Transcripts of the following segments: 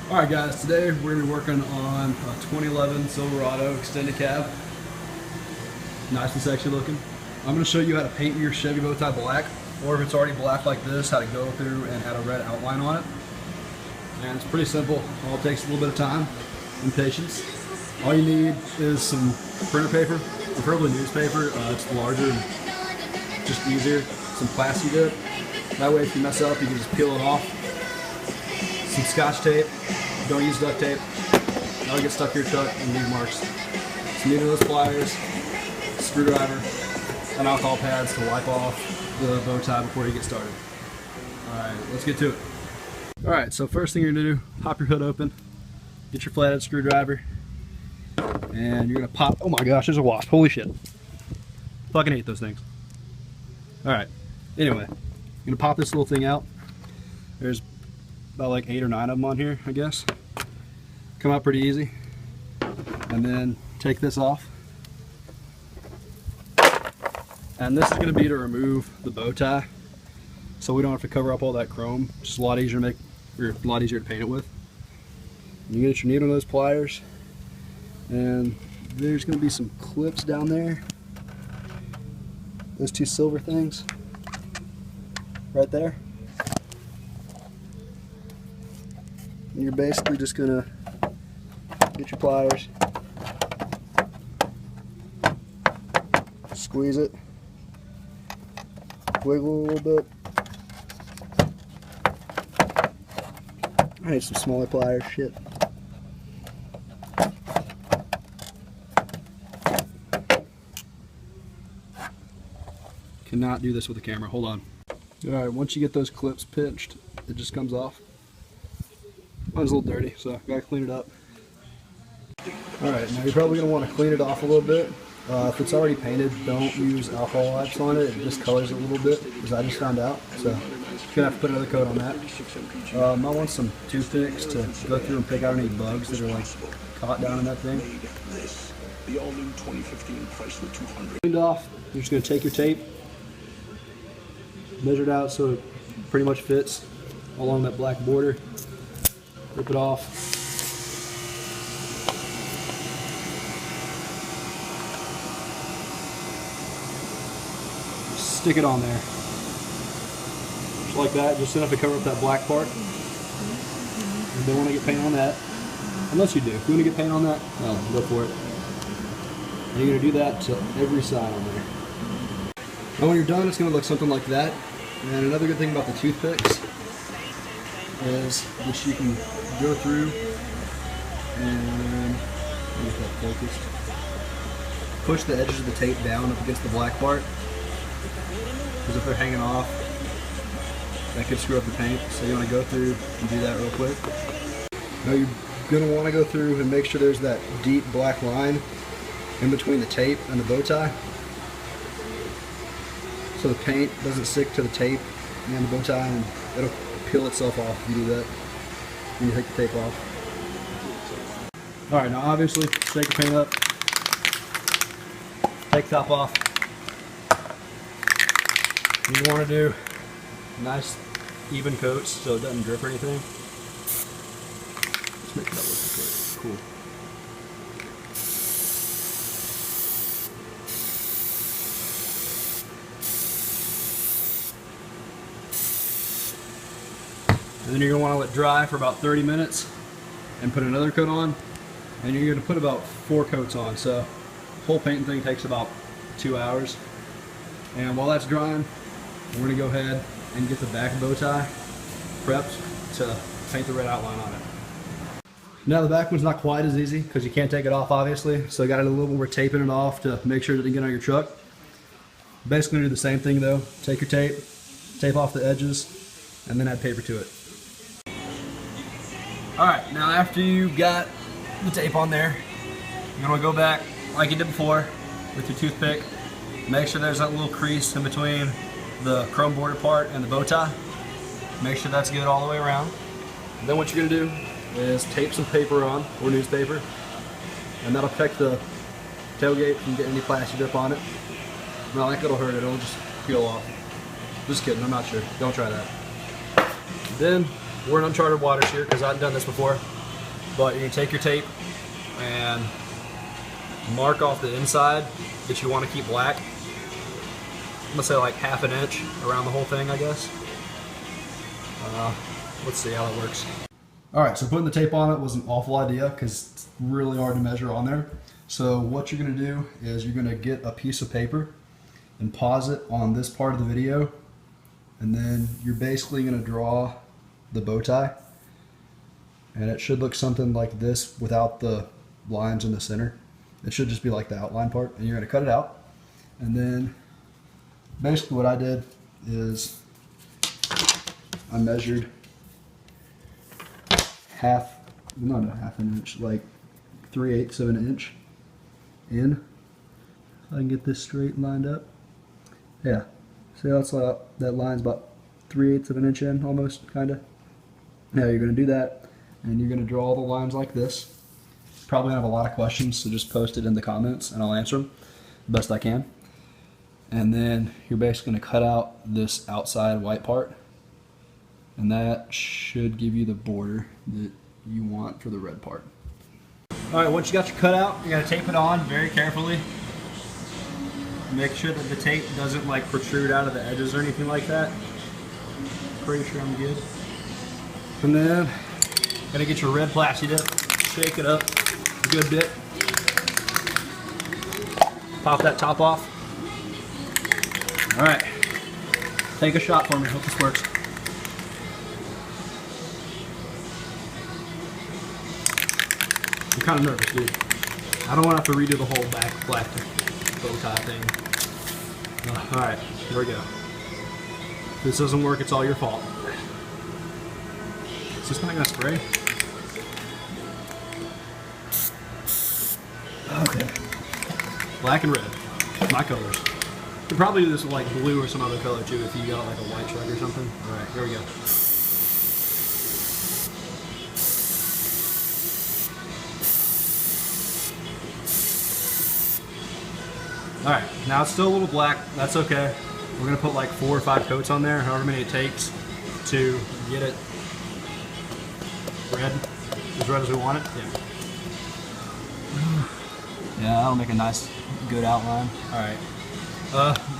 Alright guys, today we're going to be working on a 2011 Silverado extended cab. Nice and sexy looking. I'm going to show you how to paint your Chevy Bowtie black, or if it's already black like this, how to go through and add a red outline on it. And it's pretty simple. All it takes a little bit of time and patience. All you need is some printer paper, preferably newspaper. It's larger and just easier. Some plasti dip. That way if you mess up, you can just peel it off. Some scotch tape. Don't use duct tape. That'll get stuck to your truck and leave marks. Some needleless pliers, screwdriver, and alcohol pads to wipe off the bow tie before you get started. Alright, let's get to it. Alright, so first thing you're going to do, pop your hood open, get your flathead screwdriver, and you're going to pop, oh my gosh, there's a wasp, holy shit. Fucking hate those things. Alright, anyway, you're going to pop this little thing out. There's about like 8 or 9 of them on here, I guess. Come out pretty easy. And then take this off. And this is going to be to remove the bow tie, so we don't have to cover up all that chrome. It's just a lot easier to make, or a lot easier to paint it with. You get your needle nose pliers, and there's going to be some clips down there. Those two silver things, right there. And you're basically just going to get your pliers, squeeze it, wiggle a little bit. I need some smaller pliers, shit. Cannot do this with the camera, hold on. Alright, once you get those clips pinched, it just comes off. Mine's a little dirty, so gotta clean it up. Alright, now you're probably going to want to clean it off a little bit. If it's already painted, don't use alcohol wipes on it. It just colors it a little bit, as I just found out. So you're going to have to put another coat on that. I want some toothpicks to go through and pick out any bugs that are like caught down in that thing. Cleaned off, you're just going to take your tape, measure it out so it pretty much fits along that black border. Rip it off. Stick it on there. Just like that, just enough to cover up that black part. You don't want to get paint on that. Unless you do. If you want to get paint on that, go for it. And you're going to do that to every side on there. Now when you're done, it's going to look something like that. And another good thing about the toothpicks is that you can go through and get that focused. Push the edges of the tape down up against the black part, because if they're hanging off, that could screw up the paint. So you want to go through and do that real quick. Now you're going to want to go through and make sure there's that deep black line in between the tape and the bow tie, so the paint doesn't stick to the tape and the bow tie, and it'll peel itself off if you do that when you take the tape off. Alright, now obviously take the paint up, take the top off. You want to do nice even coats so it doesn't drip or anything. Let's make that look cool. And then you're going to want to let dry for about 30 minutes and put another coat on. And you're going to put about 4 coats on. So the whole painting thing takes about 2 hours. And while that's drying, we're going to go ahead and get the back bow tie prepped to paint the red outline on it. Now the back one's not quite as easy because you can't take it off obviously. So I got a little more taping it off to make sure that it can get on your truck. Basically do the same thing though. Take your tape, tape off the edges, and then add paper to it. Alright, now after you got the tape on there, you're going to go back like you did before with your toothpick. Make sure there's that little crease in between the chrome border part and the bow tie. Make sure that's good all the way around. And then what you're going to do is tape some paper on, or newspaper, and that'll protect the tailgate from getting any plastic dip on it. Not like it'll hurt it, it'll just peel off. Just kidding, I'm not sure. Don't try that. Then we're in uncharted waters here because I haven't done this before. But you take your tape and mark off the inside that you want to keep black. I'm gonna say like ½ an inch around the whole thing, I guess. Let's see how that works. Alright, so putting the tape on it was an awful idea because it's really hard to measure on there. So what you're going to do is you're going to get a piece of paper and pause it on this part of the video, and then you're basically going to draw the bow tie, and it should look something like this without the lines in the center. It should just be like the outline part, and you're going to cut it out. And then basically what I did is I measured not ½ an inch, like 3/8 of an inch in. If I can get this straight lined up. Yeah, see that's that line's about 3/8 of an inch in, almost, kinda. Now you're gonna do that, and you're gonna draw the lines like this. Probably have a lot of questions, so just post it in the comments and I'll answer them the best I can. And then you're basically gonna cut out this outside white part, and that should give you the border that you want for the red part. Alright, once you got your cutout, you gotta tape it on very carefully. Make sure that the tape doesn't like protrude out of the edges or anything like that. Pretty sure I'm good. And then, gonna get your red plasti dip, shake it up a good bit. Pop that top off. Alright, take a shot for me, hope this works. I'm kind of nervous, dude. I don't want to have to redo the whole back black bow tie thing. Alright, here we go. If this doesn't work, it's all your fault. Is this not going to spray? Okay. Black and red. My colors. You could probably do this with like blue or some other color too if you got like a white truck or something. Alright, here we go. Alright, now it's still a little black, that's okay. We're going to put like 4 or 5 coats on there, however many it takes to get it red, as red as we want it. Yeah. Yeah, that'll make a nice, good outline. Alright,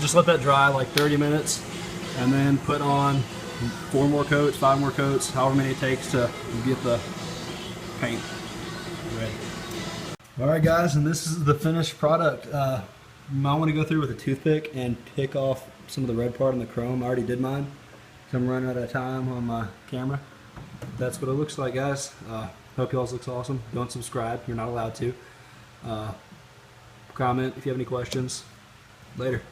just let that dry like 30 minutes, and then put on 4 more coats, 5 more coats, however many it takes to get the paint red. Alright guys, and this is the finished product. You might want to go through with a toothpick and pick off some of the red part on the chrome. I already did mine, so I'm running out of time on my camera. That's what it looks like, guys. Hope y'all's looks awesome. Don't subscribe, you're not allowed to. Comment if you have any questions. Later.